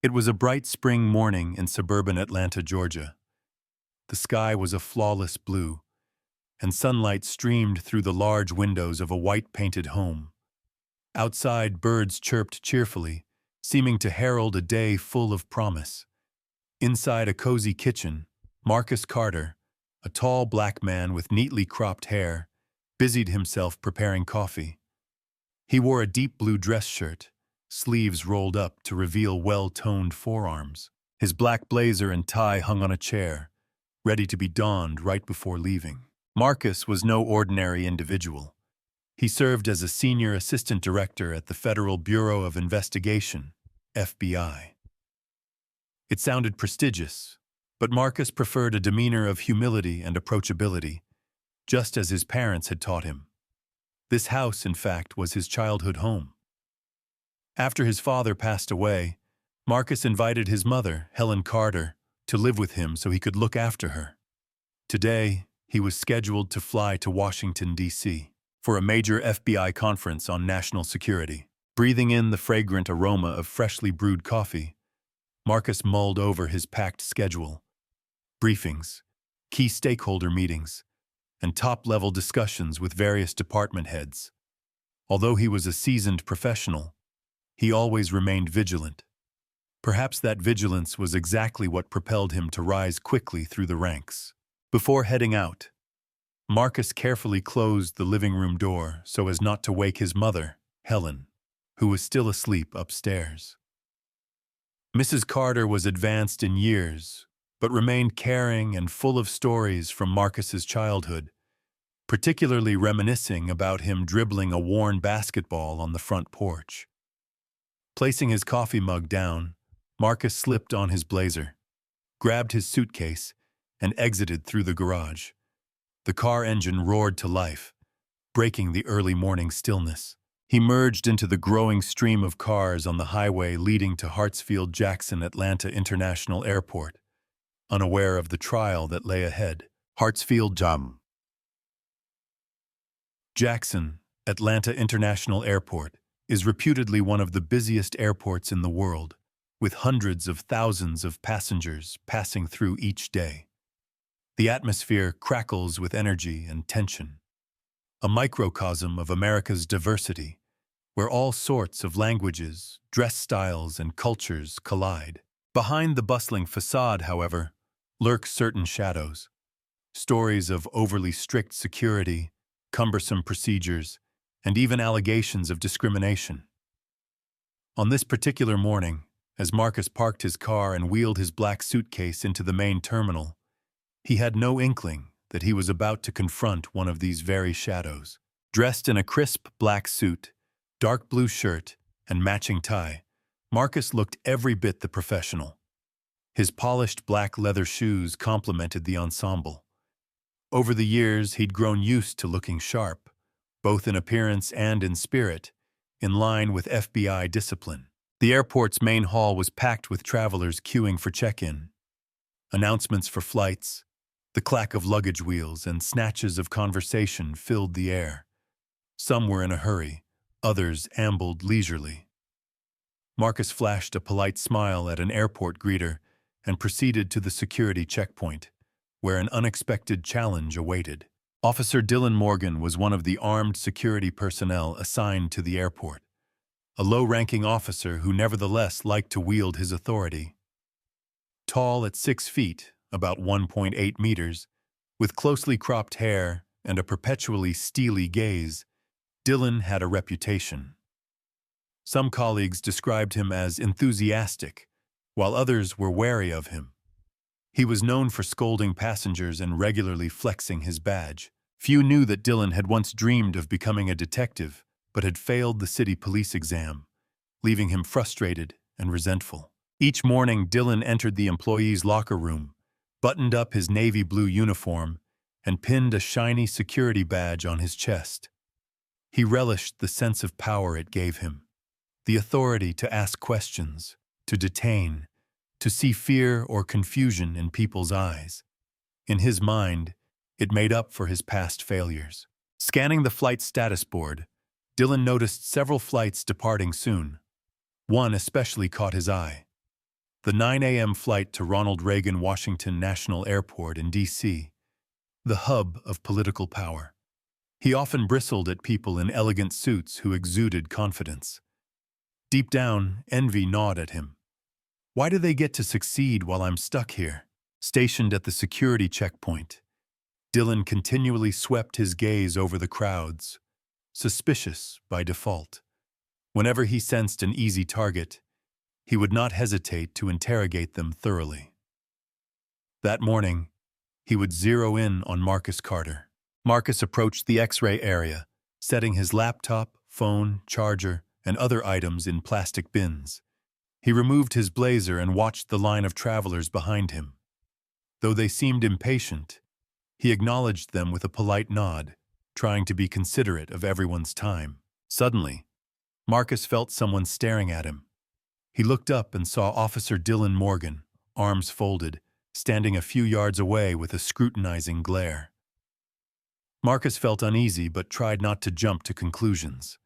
It was a bright spring morning in suburban Atlanta, Georgia. The sky was a flawless blue, and sunlight streamed through the large windows of a white-painted home. Outside, birds chirped cheerfully, seeming to herald a day full of promise. Inside a cozy kitchen, Marcus Carter, a tall black man with neatly cropped hair, busied himself preparing coffee. He wore a deep blue dress shirt, sleeves rolled up to reveal well-toned forearms. His black blazer and tie hung on a chair, ready to be donned right before leaving. Marcus was no ordinary individual. He served as a senior assistant director at the Federal Bureau of Investigation, FBI. It sounded prestigious, but Marcus preferred a demeanor of humility and approachability, just as his parents had taught him. This house, in fact, was his childhood home. After his father passed away, Marcus invited his mother, Helen Carter, to live with him so he could look after her. Today, he was scheduled to fly to Washington, D.C., for a major FBI conference on national security. Breathing in the fragrant aroma of freshly brewed coffee, Marcus mulled over his packed schedule. Briefings, key stakeholder meetings, and top-level discussions with various department heads. Although he was a seasoned professional, he always remained vigilant. Perhaps that vigilance was exactly what propelled him to rise quickly through the ranks. Before heading out, Marcus carefully closed the living room door so as not to wake his mother, Helen, who was still asleep upstairs. Mrs. Carter was advanced in years, but remained caring and full of stories from Marcus's childhood, particularly reminiscing about him dribbling a worn basketball on the front porch. Placing his coffee mug down, Marcus slipped on his blazer, grabbed his suitcase, and exited through the garage. The car engine roared to life, breaking the early morning stillness. He merged into the growing stream of cars on the highway leading to Hartsfield-Jackson Atlanta International Airport, unaware of the trial that lay ahead. Jackson, Atlanta International Airport, is reputedly one of the busiest airports in the world, with hundreds of thousands of passengers passing through each day. The atmosphere crackles with energy and tension, a microcosm of America's diversity, where all sorts of languages, dress styles, and cultures collide. Behind the bustling facade, however, lurk certain shadows. Stories of overly strict security, cumbersome procedures, and even allegations of discrimination. On this particular morning, as Marcus parked his car and wheeled his black suitcase into the main terminal, he had no inkling that he was about to confront one of these very shadows. Dressed in a crisp black suit, dark blue shirt, and matching tie, Marcus looked every bit the professional. His polished black leather shoes complemented the ensemble. Over the years, he'd grown used to looking sharp, both in appearance and in spirit, in line with FBI discipline. The airport's main hall was packed with travelers queuing for check-in. Announcements for flights, the clack of luggage wheels, and snatches of conversation filled the air. Some were in a hurry, others ambled leisurely. Marcus flashed a polite smile at an airport greeter and proceeded to the security checkpoint, where an unexpected challenge awaited. Officer Dylan Morgan was one of the armed security personnel assigned to the airport, a low-ranking officer who nevertheless liked to wield his authority. Tall at 6 feet, about 1.8 meters, with closely cropped hair and a perpetually steely gaze, Dylan had a reputation. Some colleagues described him as enthusiastic, while others were wary of him. He was known for scolding passengers and regularly flexing his badge. Few knew that Dylan had once dreamed of becoming a detective, but had failed the city police exam, leaving him frustrated and resentful. Each morning, Dylan entered the employees' locker room, buttoned up his navy blue uniform, and pinned a shiny security badge on his chest. He relished the sense of power it gave him, the authority to ask questions, to detain, to see fear or confusion in people's eyes. In his mind, it made up for his past failures. Scanning the flight status board, Dylan noticed several flights departing soon. One especially caught his eye. The 9 a.m. flight to Ronald Reagan Washington National Airport in D.C., the hub of political power. He often bristled at people in elegant suits who exuded confidence. Deep down, envy gnawed at him. Why do they get to succeed while I'm stuck here? Stationed at the security checkpoint, Dylan continually swept his gaze over the crowds, suspicious by default. Whenever he sensed an easy target, he would not hesitate to interrogate them thoroughly. That morning, he would zero in on Marcus Carter. Marcus approached the X-ray area, setting his laptop, phone, charger, and other items in plastic bins. He removed his blazer and watched the line of travelers behind him. Though they seemed impatient, he acknowledged them with a polite nod, trying to be considerate of everyone's time. Suddenly, Marcus felt someone staring at him. He looked up and saw Officer Dylan Morgan, arms folded, standing a few yards away with a scrutinizing glare. Marcus felt uneasy but tried not to jump to conclusions.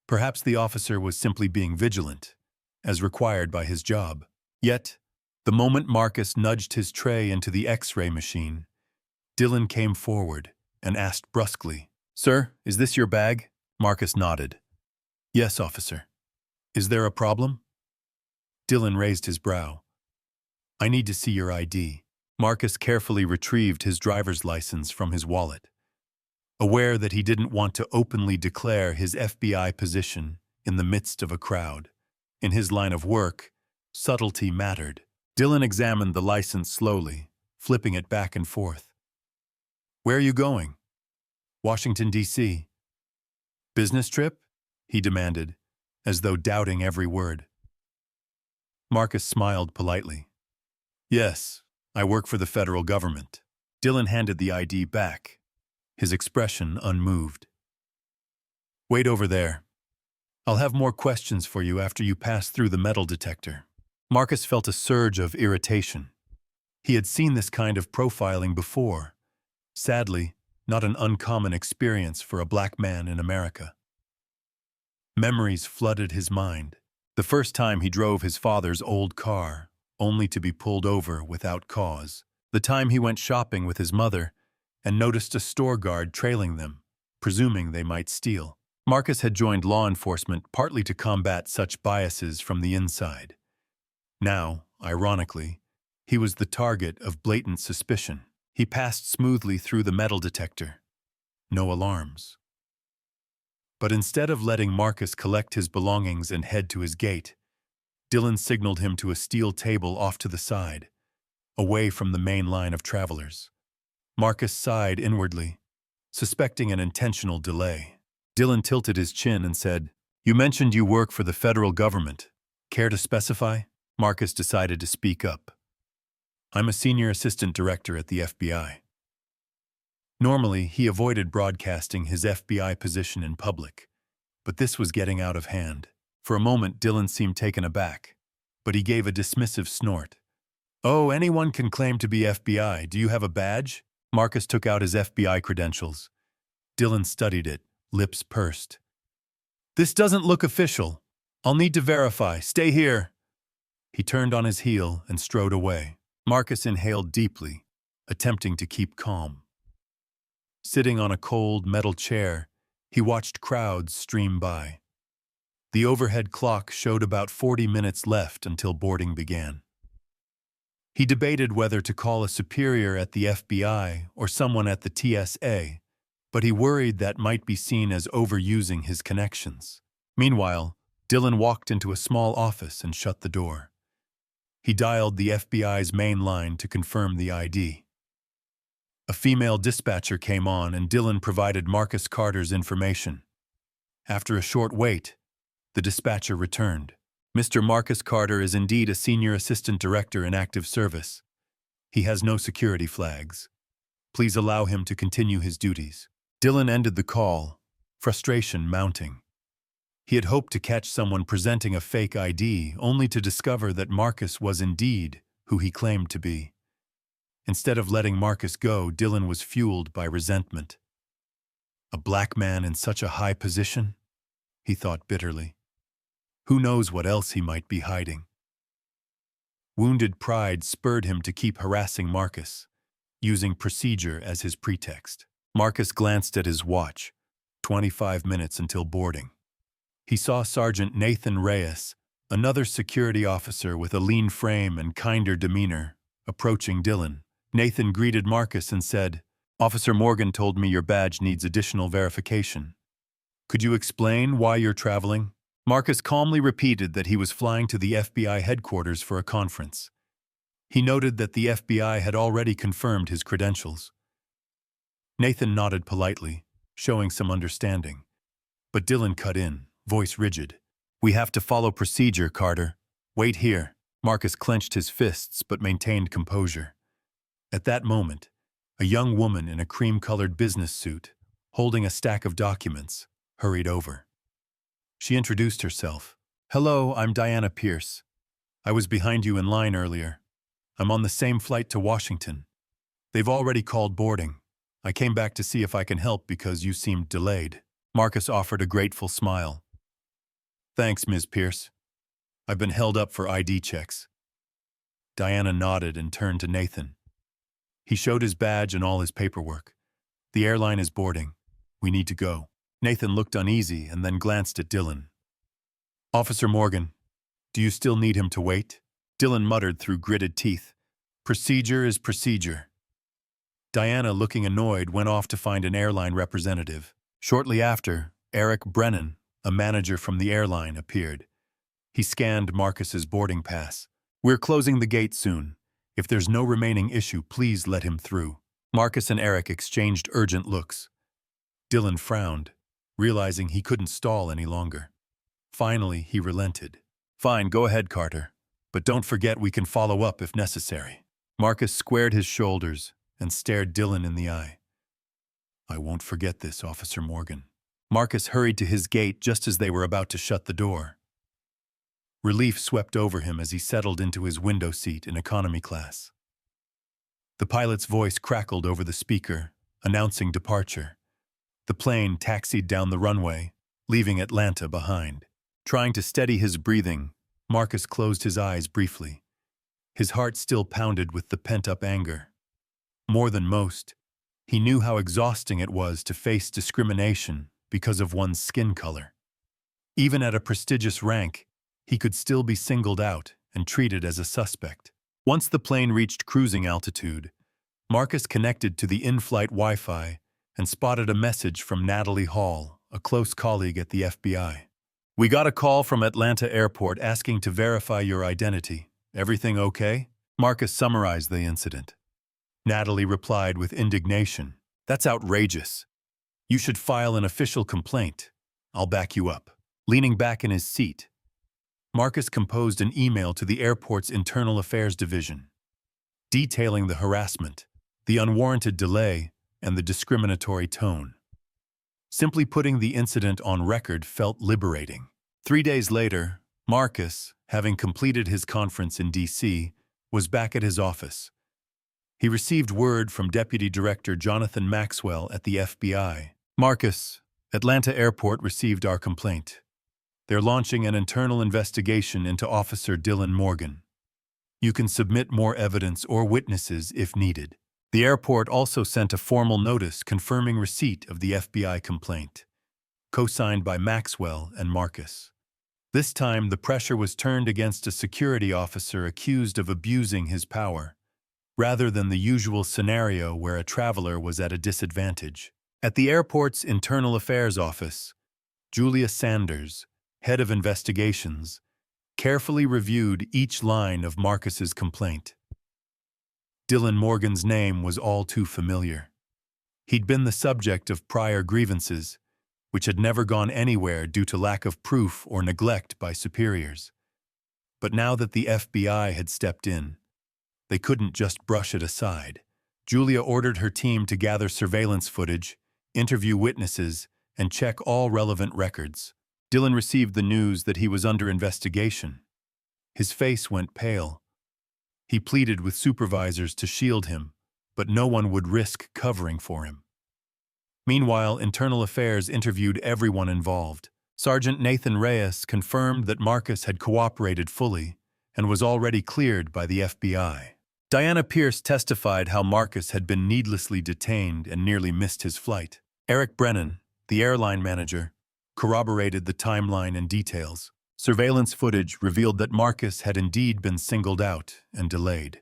Perhaps the officer was simply being vigilant, as required by his job. Yet, the moment Marcus nudged his tray into the X-ray machine, Dylan came forward and asked brusquely, "Sir, is this your bag?" Marcus nodded. "Yes, officer. Is there a problem?" Dylan raised his brow. "I need to see your ID." Marcus carefully retrieved his driver's license from his wallet. Aware that he didn't want to openly declare his FBI position in the midst of a crowd. In his line of work, subtlety mattered. Dylan examined the license slowly, flipping it back and forth. "Where are you going?" "Washington, D.C. "Business trip?" he demanded, as though doubting every word. Marcus smiled politely. "Yes, I work for the federal government." Dylan handed the ID back, his expression unmoved. "Wait over there. I'll have more questions for you after you pass through the metal detector." Marcus felt a surge of irritation. He had seen this kind of profiling before. Sadly, not an uncommon experience for a black man in America. Memories flooded his mind. The first time he drove his father's old car, only to be pulled over without cause. The time he went shopping with his mother and noticed a store guard trailing them, presuming they might steal. Marcus had joined law enforcement partly to combat such biases from the inside. Now, ironically, he was the target of blatant suspicion. He passed smoothly through the metal detector. No alarms. But instead of letting Marcus collect his belongings and head to his gate, Dylan signaled him to a steel table off to the side, away from the main line of travelers. Marcus sighed inwardly, suspecting an intentional delay. Dylan tilted his chin and said, "You mentioned you work for the federal government. Care to specify?" Marcus decided to speak up. "I'm a senior assistant director at the FBI." Normally, he avoided broadcasting his FBI position in public, but this was getting out of hand. For a moment, Dylan seemed taken aback, but he gave a dismissive snort. "Oh, anyone can claim to be FBI. Do you have a badge?" Marcus took out his FBI credentials. Dylan studied it, lips pursed. "This doesn't look official. I'll need to verify. Stay here." He turned on his heel and strode away. Marcus inhaled deeply, attempting to keep calm. Sitting on a cold metal chair, he watched crowds stream by. The overhead clock showed about 40 minutes left until boarding began. He debated whether to call a superior at the FBI or someone at the TSA, but he worried that might be seen as overusing his connections. Meanwhile, Dylan walked into a small office and shut the door. He dialed the FBI's main line to confirm the ID. A female dispatcher came on and Dylan provided Marcus Carter's information. After a short wait, the dispatcher returned. "Mr. Marcus Carter is indeed a senior assistant director in active service. He has no security flags. Please allow him to continue his duties." Dylan ended the call, frustration mounting. He had hoped to catch someone presenting a fake ID, only to discover that Marcus was indeed who he claimed to be. Instead of letting Marcus go, Dylan was fueled by resentment. A black man in such a high position? He thought bitterly. Who knows what else he might be hiding? Wounded pride spurred him to keep harassing Marcus, using procedure as his pretext. Marcus glanced at his watch, 25 minutes until boarding. He saw Sergeant Nathan Reyes, another security officer with a lean frame and kinder demeanor, approaching Dylan. Nathan greeted Marcus and said, "Officer Morgan told me your badge needs additional verification. Could you explain why you're traveling?" Marcus calmly repeated that he was flying to the FBI headquarters for a conference. He noted that the FBI had already confirmed his credentials. Nathan nodded politely, showing some understanding. But Dylan cut in, voice rigid. "We have to follow procedure, Carter. Wait here." Marcus clenched his fists but maintained composure. At that moment, a young woman in a cream-colored business suit, holding a stack of documents, hurried over. She introduced herself. "Hello, I'm Diana Pierce. I was behind you in line earlier. I'm on the same flight to Washington. They've already called boarding. I came back to see if I can help because you seemed delayed." Marcus offered a grateful smile. "Thanks, Ms. Pierce. I've been held up for ID checks." Diana nodded and turned to Nathan. He showed his badge and all his paperwork. "The airline is boarding. We need to go." Nathan looked uneasy and then glanced at Dylan. "Officer Morgan, do you still need him to wait?" Dylan muttered through gritted teeth. "Procedure is procedure." Diana, looking annoyed, went off to find an airline representative. Shortly after, Eric Brennan, a manager from the airline, appeared. He scanned Marcus's boarding pass. "We're closing the gate soon. If there's no remaining issue, please let him through." Marcus and Eric exchanged urgent looks. Dylan frowned, realizing he couldn't stall any longer. Finally, he relented. "Fine, go ahead, Carter. But don't forget we can follow up if necessary." Marcus squared his shoulders and stared Dylan in the eye. "I won't forget this, Officer Morgan." Marcus hurried to his gate just as they were about to shut the door. Relief swept over him as he settled into his window seat in economy class. The pilot's voice crackled over the speaker, announcing departure. The plane taxied down the runway, leaving Atlanta behind. Trying to steady his breathing, Marcus closed his eyes briefly. His heart still pounded with the pent-up anger. More than most, he knew how exhausting it was to face discrimination because of one's skin color. Even at a prestigious rank, he could still be singled out and treated as a suspect. Once the plane reached cruising altitude, Marcus connected to the in-flight Wi-Fi and spotted a message from Natalie Hall, a close colleague at the FBI. "We got a call from Atlanta Airport asking to verify your identity. Everything okay?" Marcus summarized the incident. Natalie replied with indignation. "That's outrageous. You should file an official complaint. I'll back you up." Leaning back in his seat, Marcus composed an email to the airport's Internal Affairs Division, detailing the harassment, the unwarranted delay, and the discriminatory tone. Simply putting the incident on record felt liberating. 3 days later, Marcus, having completed his conference in D.C., was back at his office. He received word from Deputy Director Jonathan Maxwell at the FBI. "Marcus, Atlanta Airport received our complaint. They're launching an internal investigation into Officer Dylan Morgan. You can submit more evidence or witnesses if needed." The airport also sent a formal notice confirming receipt of the FBI complaint, co-signed by Maxwell and Marcus. This time, the pressure was turned against a security officer accused of abusing his power, rather than the usual scenario where a traveler was at a disadvantage. At the airport's Internal Affairs Office, Julia Sanders, head of investigations, carefully reviewed each line of Marcus's complaint. Dylan Morgan's name was all too familiar. He'd been the subject of prior grievances, which had never gone anywhere due to lack of proof or neglect by superiors. But now that the FBI had stepped in, they couldn't just brush it aside. Julia ordered her team to gather surveillance footage, interview witnesses, and check all relevant records. Dylan received the news that he was under investigation. His face went pale. He pleaded with supervisors to shield him, but no one would risk covering for him. Meanwhile, Internal Affairs interviewed everyone involved. Sergeant Nathan Reyes confirmed that Marcus had cooperated fully and was already cleared by the FBI. Diana Pierce testified how Marcus had been needlessly detained and nearly missed his flight. Eric Brennan, the airline manager, corroborated the timeline and details. Surveillance footage revealed that Marcus had indeed been singled out and delayed.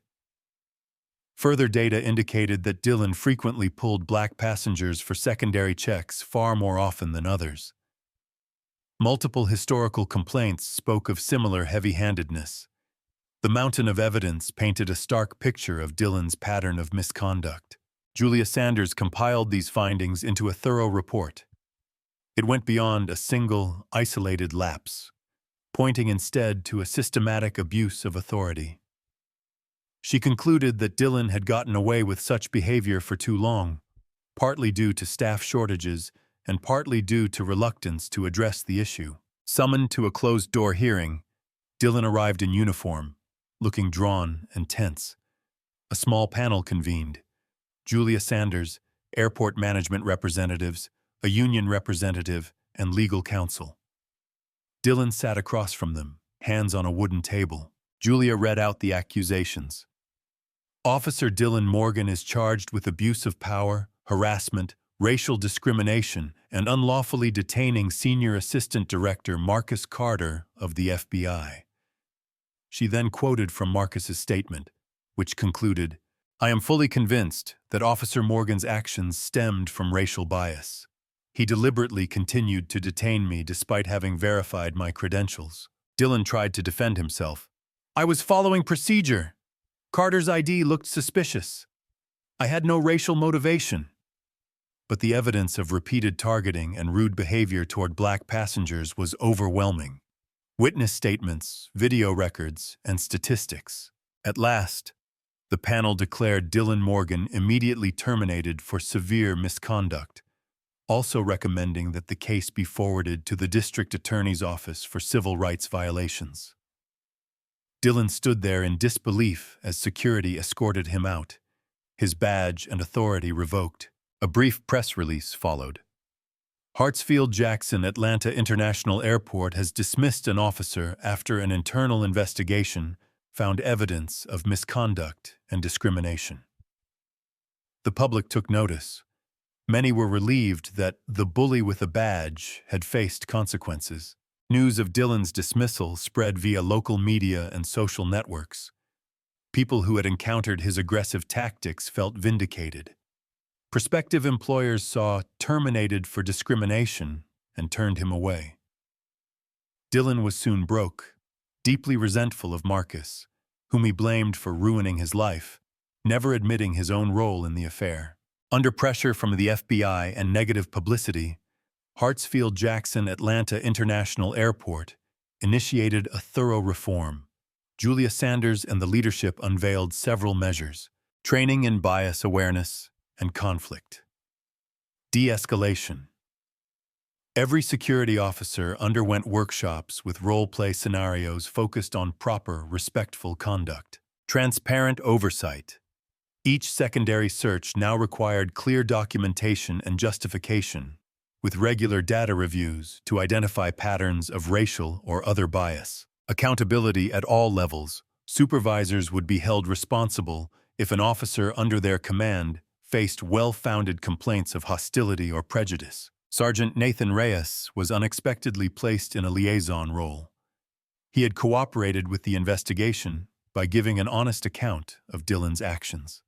Further data indicated that Dylan frequently pulled black passengers for secondary checks far more often than others. Multiple historical complaints spoke of similar heavy-handedness. The mountain of evidence painted a stark picture of Dylan's pattern of misconduct. Julia Sanders compiled these findings into a thorough report. It went beyond a single, isolated lapse, pointing instead to a systematic abuse of authority. She concluded that Dylan had gotten away with such behavior for too long, partly due to staff shortages and partly due to reluctance to address the issue. Summoned to a closed-door hearing, Dylan arrived in uniform, looking drawn and tense. A small panel convened. Julia Sanders, airport management representatives, a union representative, and legal counsel. Dylan sat across from them, hands on a wooden table. Julia read out the accusations. Officer Dylan Morgan is charged with abuse of power, harassment, racial discrimination, and unlawfully detaining Senior Assistant Director Marcus Carter of the FBI. She then quoted from Marcus's statement, which concluded, "I am fully convinced that Officer Morgan's actions stemmed from racial bias. He deliberately continued to detain me despite having verified my credentials." Dylan tried to defend himself. "I was following procedure. Carter's ID looked suspicious. I had no racial motivation." But the evidence of repeated targeting and rude behavior toward black passengers was overwhelming. Witness statements, video records, and statistics. At last, the panel declared Dylan Morgan immediately terminated for severe misconduct, also recommending that the case be forwarded to the district attorney's office for civil rights violations. Dylan stood there in disbelief as security escorted him out, his badge and authority revoked. A brief press release followed. Hartsfield-Jackson Atlanta International Airport has dismissed an officer after an internal investigation found evidence of misconduct and discrimination. The public took notice. Many were relieved that the bully with a badge had faced consequences. News of Dylan's dismissal spread via local media and social networks. People who had encountered his aggressive tactics felt vindicated. Prospective employers saw terminated for discrimination and turned him away. Dylan was soon broke, deeply resentful of Marcus, whom he blamed for ruining his life, never admitting his own role in the affair. Under pressure from the FBI and negative publicity, Hartsfield-Jackson Atlanta International Airport initiated a thorough reform. Julia Sanders and the leadership unveiled several measures: training in bias awareness and conflict. De-escalation. Every security officer underwent workshops with role-play scenarios focused on proper, respectful conduct. Transparent oversight. Each secondary search now required clear documentation and justification, with regular data reviews to identify patterns of racial or other bias. Accountability at all levels. Supervisors would be held responsible if an officer under their command faced well-founded complaints of hostility or prejudice. Sergeant Nathan Reyes was unexpectedly placed in a liaison role. He had cooperated with the investigation by giving an honest account of Dylan's actions.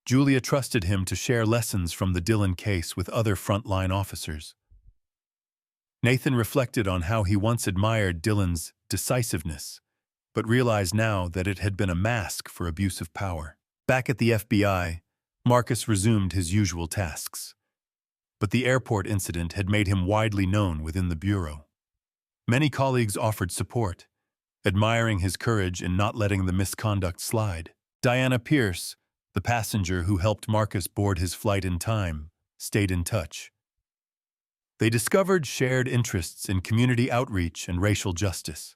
Julia trusted him to share lessons from the Dylan case with other frontline officers. Nathan reflected on how he once admired Dylan's decisiveness, but realized now that it had been a mask for abuse of power. Back at the FBI, Marcus resumed his usual tasks. But the airport incident had made him widely known within the bureau. Many colleagues offered support, admiring his courage in not letting the misconduct slide. Diana Pierce, the passenger who helped Marcus board his flight in time, stayed in touch. They discovered shared interests in community outreach and racial justice.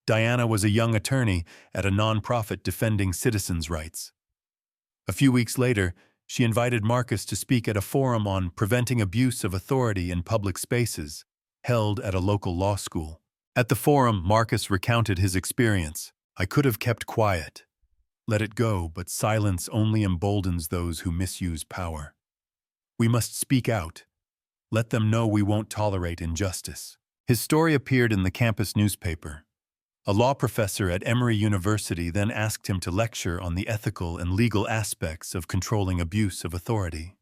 Diana was a young attorney at a nonprofit defending citizens' rights. A few weeks later, she invited Marcus to speak at a forum on preventing abuse of authority in public spaces, held at a local law school. At the forum, Marcus recounted his experience. "I could have kept quiet, let it go, but silence only emboldens those who misuse power. We must speak out. Let them know we won't tolerate injustice." His story appeared in the campus newspaper. A law professor at Emory University then asked him to lecture on the ethical and legal aspects of controlling abuse of authority.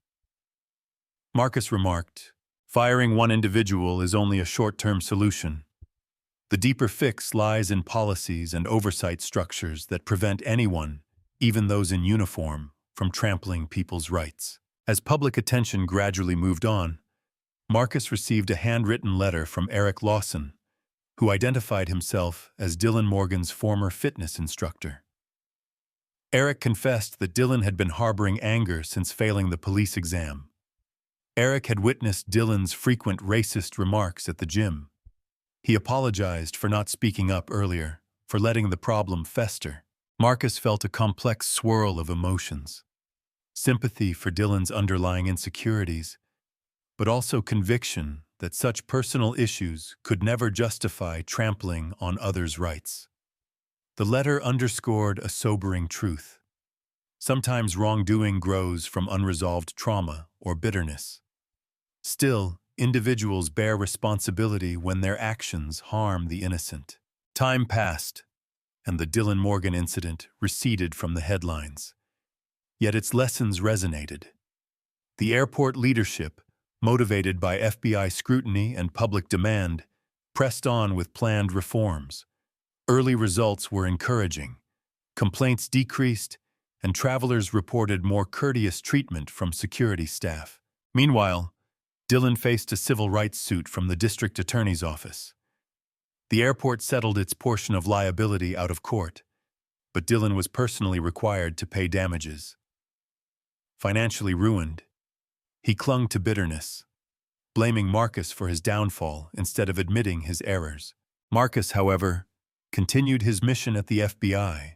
Marcus remarked, "Firing one individual is only a short-term solution. The deeper fix lies in policies and oversight structures that prevent anyone, even those in uniform, from trampling people's rights." As public attention gradually moved on, Marcus received a handwritten letter from Eric Lawson, who identified himself as Dylan Morgan's former fitness instructor. Eric confessed that Dylan had been harboring anger since failing the police exam. Eric had witnessed Dylan's frequent racist remarks at the gym. He apologized for not speaking up earlier, for letting the problem fester. Marcus felt a complex swirl of emotions. Sympathy for Dylan's underlying insecurities, but also conviction that such personal issues could never justify trampling on others' rights. The letter underscored a sobering truth. Sometimes wrongdoing grows from unresolved trauma or bitterness. Still, individuals bear responsibility when their actions harm the innocent. Time passed, and the Dylan Morgan incident receded from the headlines. Yet its lessons resonated. The airport leadership, motivated by FBI scrutiny and public demand, pressed on with planned reforms. Early results were encouraging. Complaints decreased, and travelers reported more courteous treatment from security staff. Meanwhile, Dylan faced a civil rights suit from the district attorney's office. The airport settled its portion of liability out of court, but Dylan was personally required to pay damages. Financially ruined, he clung to bitterness, blaming Marcus for his downfall instead of admitting his errors. Marcus, however, continued his mission at the FBI,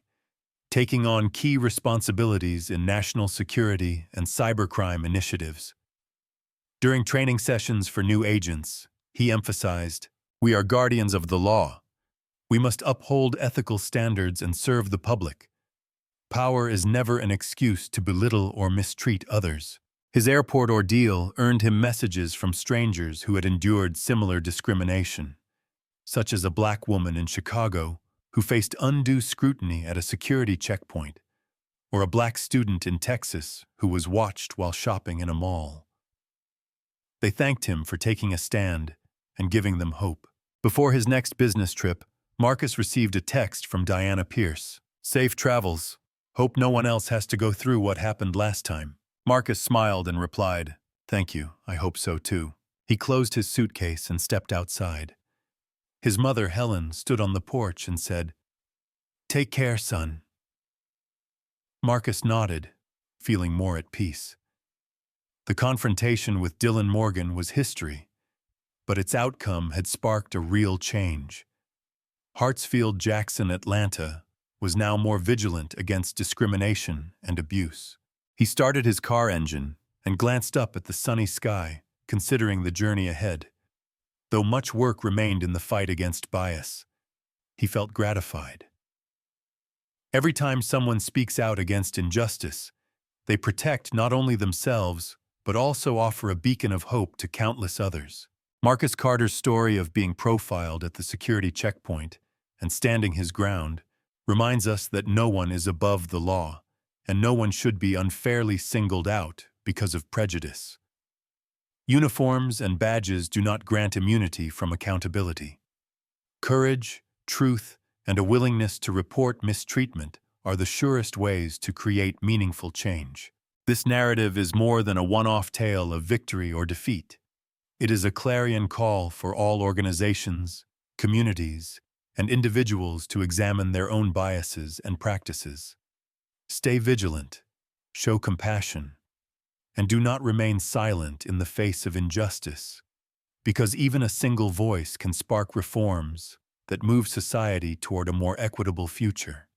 taking on key responsibilities in national security and cybercrime initiatives. During training sessions for new agents, he emphasized, "We are guardians of the law. We must uphold ethical standards and serve the public. Power is never an excuse to belittle or mistreat others." His airport ordeal earned him messages from strangers who had endured similar discrimination, such as a black woman in Chicago who faced undue scrutiny at a security checkpoint, or a black student in Texas who was watched while shopping in a mall. They thanked him for taking a stand and giving them hope. Before his next business trip, Marcus received a text from Diana Pierce. "Safe travels. Hope no one else has to go through what happened last time." Marcus smiled and replied, "Thank you, I hope so too." He closed his suitcase and stepped outside. His mother, Helen, stood on the porch and said, "Take care, son." Marcus nodded, feeling more at peace. The confrontation with Dylan Morgan was history, but its outcome had sparked a real change. Hartsfield-Jackson, Atlanta, was now more vigilant against discrimination and abuse. He started his car engine and glanced up at the sunny sky, considering the journey ahead. Though much work remained in the fight against bias, he felt gratified. Every time someone speaks out against injustice, they protect not only themselves, but also offer a beacon of hope to countless others. Marcus Carter's story of being profiled at the security checkpoint and standing his ground reminds us that no one is above the law, and no one should be unfairly singled out because of prejudice. Uniforms and badges do not grant immunity from accountability. Courage, truth, and a willingness to report mistreatment are the surest ways to create meaningful change. This narrative is more than a one-off tale of victory or defeat. It is a clarion call for all organizations, communities, and individuals to examine their own biases and practices. Stay vigilant, show compassion, and do not remain silent in the face of injustice, because even a single voice can spark reforms that move society toward a more equitable future.